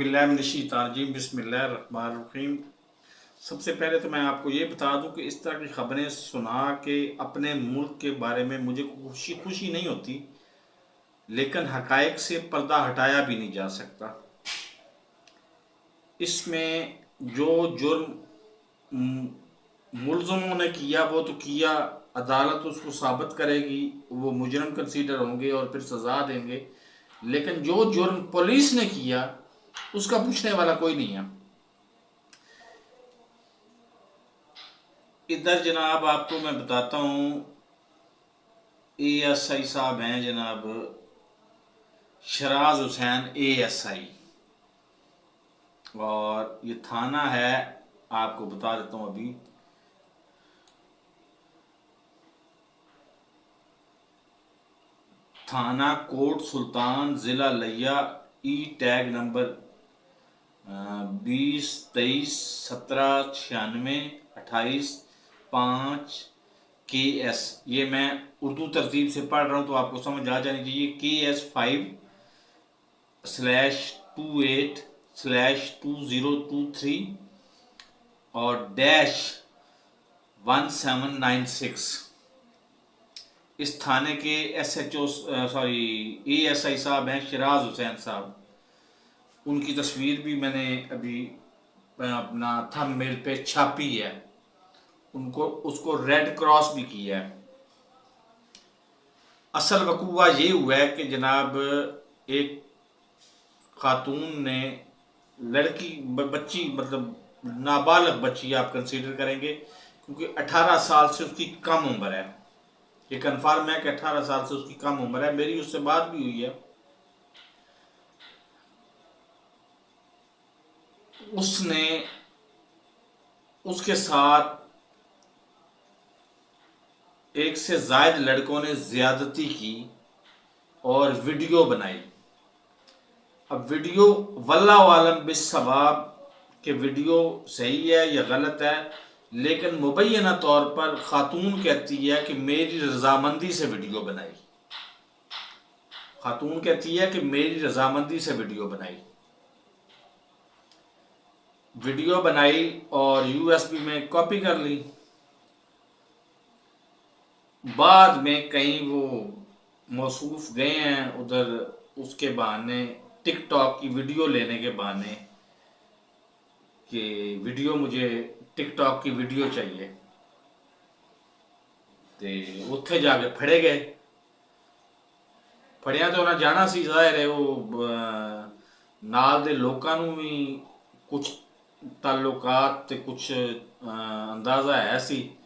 औज़ुबिल्लाहिमिनश्शैतानिर्रजीम बिस्मिल्लाहिर्रहमानिर्रहीम। सबसे पहले तो मैं आपको ये बता दूं कि इस तरह की ख़बरें सुना के अपने मुल्क के बारे में मुझे खुशी खुशी नहीं होती, लेकिन हक़ाइक़ से पर्दा हटाया भी नहीं जा सकता। इसमें जो जुर्म मुल्ज़िमों ने किया वो तो किया, अदालत उसको साबित करेगी, वो मुजरिम कंसीडर होंगे और फिर सज़ा देंगे। लेकिन जो जुर्म पुलिस ने किया उसका पूछने वाला कोई नहीं है। इधर जनाब आपको मैं बताता हूँ, ASI साहब हैं जनाब शराज हुसैन ASI, और ये थाना है, आपको बता देता हूँ अभी, थाना कोट सुल्तान, ज़िला लिया, ई टैग नंबर 20, 23, 17, 96, 28, 5 KS। ये मैं उर्दू तरतीब से पढ़ रहा हूँ तो आपको समझ आ जानी चाहिए। KS5/28/2023 और -1796। इस थाने के SHO ASI साहब हैं शराज हुसैन साहब। उनकी तस्वीर भी मैंने अभी अपना थंबनेल पे छापी है, उसको रेड क्रॉस भी किया है। असल वकूआ ये हुआ है कि जनाब एक खातून ने लड़की बच्ची, मतलब नाबालग बच्ची आप कंसीडर करेंगे, क्योंकि 18 साल से उसकी कम उम्र है। ये कन्फर्म है कि 18 साल से उसकी कम उम्र है। मेरी उससे बात भी हुई है। उसने उसके साथ एक से ज्यादा लड़कों ने ज्यादती की और वीडियो बनाई। अब वीडियो वल्लाहु आलम बिस्सवाब के वीडियो सही है या गलत है, लेकिन मुबैना तौर पर खातून कहती है कि मेरी रजामंदी से वीडियो बनाई। खातून कहती है कि मेरी रजामंदी से वीडियो बनाई। वीडियो बनाई और USB में कॉपी कर ली। बाद में कहीं वो मौसूफ गए हैं उधर, उसके बहाने टिकटॉक की वीडियो लेने के बहाने कि वीडियो, मुझे टिकटॉक की वीडियो चाहिए, तो उत्थे जाके फड़े गए। फड़िया तो उन्हें जाना सी, जाहिर है वो नाल दे लोकां नूं भी कुछ ताल्लुकात ते कुछ अंदाजा है सी।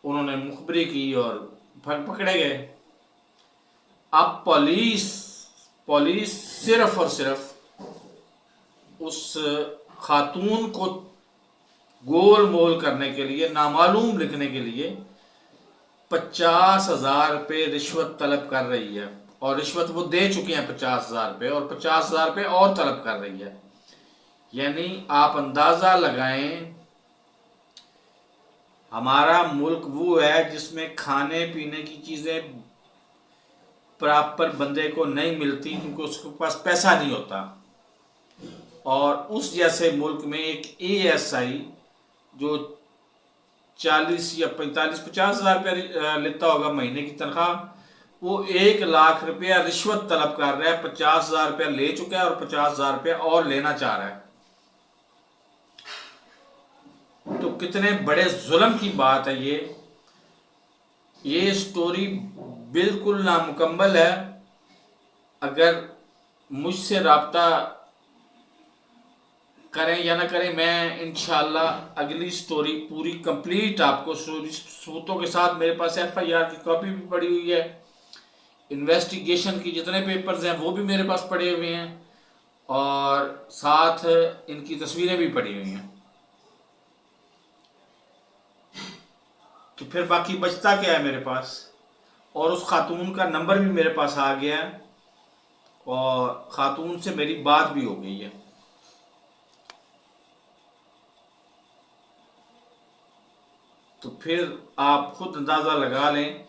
उन्होंने मुखबरी की और पकड़े गए। अब पुलिस सिर्फ और सिर्फ उस खातून को गोल मोल करने के लिए, नामालूम लिखने के लिए 50,000 रुपये रिश्वत तलब कर रही है, और रिश्वत वो दे चुके हैं 50,000 रुपये, और 50,000 रुपये और तलब कर रही है। यानी आप अंदाजा लगाएं, हमारा मुल्क वो है जिसमें खाने पीने की चीजें प्रॉपर बंदे को नहीं मिलती क्योंकि उसके पास पैसा नहीं होता, और उस जैसे मुल्क में एक ASI जो 40 या 45-50,000 रुपया लेता होगा महीने की तनख्वाह, वो 1 लाख रुपया रिश्वत तलब कर रहा है। 50,000 रुपया ले चुका है और 50,000 रुपया और लेना चाह रहा है। तो कितने बड़े जुल्म की बात है ये स्टोरी बिल्कुल नामुकम्मल है। अगर मुझसे राब्ता करें या ना करें, मैं इंशाल्लाह अगली स्टोरी पूरी कंप्लीट आपको सबूतों के साथ, मेरे पास FIR की कॉपी भी पड़ी हुई है, इन्वेस्टिगेशन की जितने पेपर्स हैं वो भी मेरे पास पड़े हुए हैं, और साथ इनकी तस्वीरें भी पड़ी हुई हैं। तो फिर बाकी बचता क्या है मेरे पास, और उस खातून का नंबर भी मेरे पास आ गया है, और खातून से मेरी बात भी हो गई है। तो फिर आप खुद अंदाजा लगा लें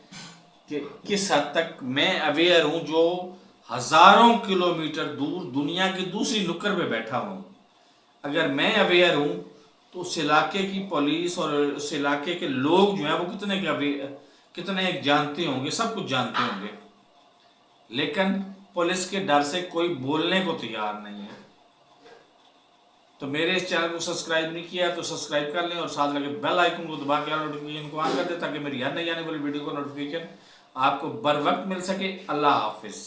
कि किस हद तक मैं अवेयर हूं। जो हजारों किलोमीटर दूर दुनिया की दूसरी नुक्कड़ पे बैठा हूँ, अगर मैं अवेयर हूँ तो उस इलाके की पुलिस और उस इलाके के लोग जो हैं वो कितने जानते होंगे, सब कुछ जानते होंगे, लेकिन पुलिस के डर से कोई बोलने को तैयार नहीं है। तो मेरे इस चैनल को सब्सक्राइब नहीं किया तो सब्सक्राइब कर लें और साथ लगे बेल आइकन को दबा के नोटिफिकेशन को ऑन कर दें ताकि मेरी हर नई आने वाली वीडियो को नोटिफिकेशन आपको बर वक्त मिल सके। अल्लाह हाफिज़।